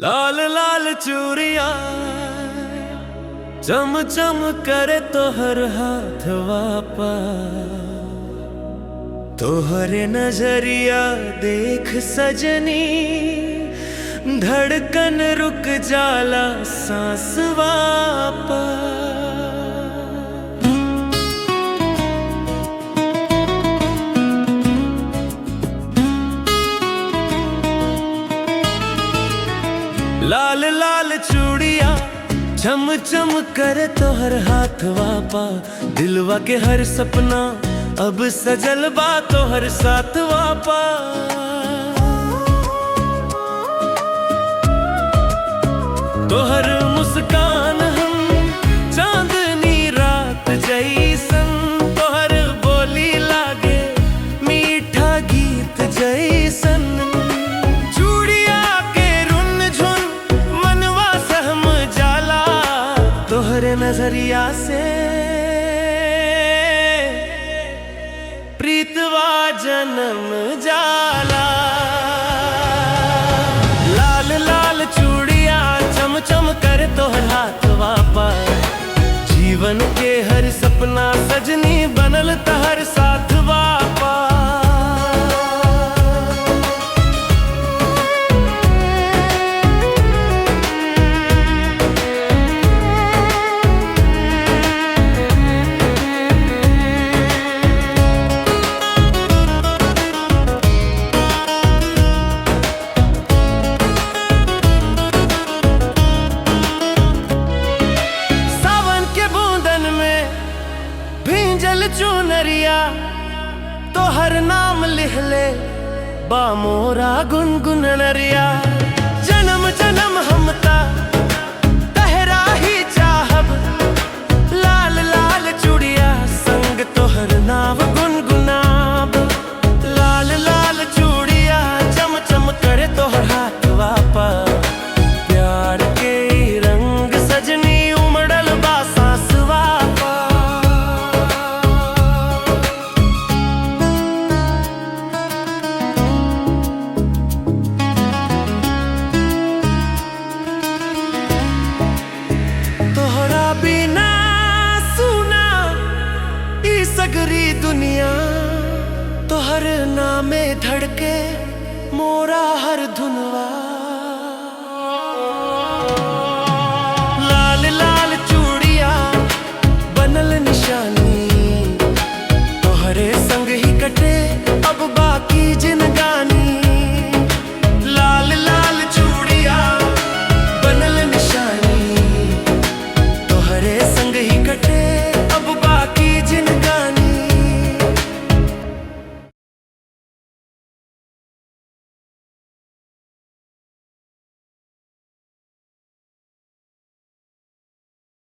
लाल लाल चूड़िया चम चम करे तोहर हाथ वापा, तोहरे नजरिया देख सजनी धड़कन रुक जाला सांस वापा। लाल लाल चूड़िया चम चम करे तोहर हाथ वापा, दिलवा के हर सपना अब सजल बा तोहर साथ वापा। तोहर मुस्कान हम चांदनी रात जैसन, तोहर बोली लागे मीठा गीत जैसन। तोहरे नजरिया से प्रीतवा जन्म जाला। लाल लाल चूड़िया चम चम कर तोहर हाथ वापा, जीवन के हर सपना सजनी बनल तहर साथ वापा। चुनरिया तोहर नाम लिखले बा मोरा गुनगुन नरिया। जन्म जन्म हमता तहरा ही चाहब, लाल लाल चूड़िया संग तोहर नाव गुनगुनाब। लाल लाल चूड़िया चम चम करे तोहर हाथ वापा, प्यार के रंग सजनी उमड़ल बा सांस वापा। बिना सुना ई सगरी दुनिया, तोहर नामे धड़के मोरा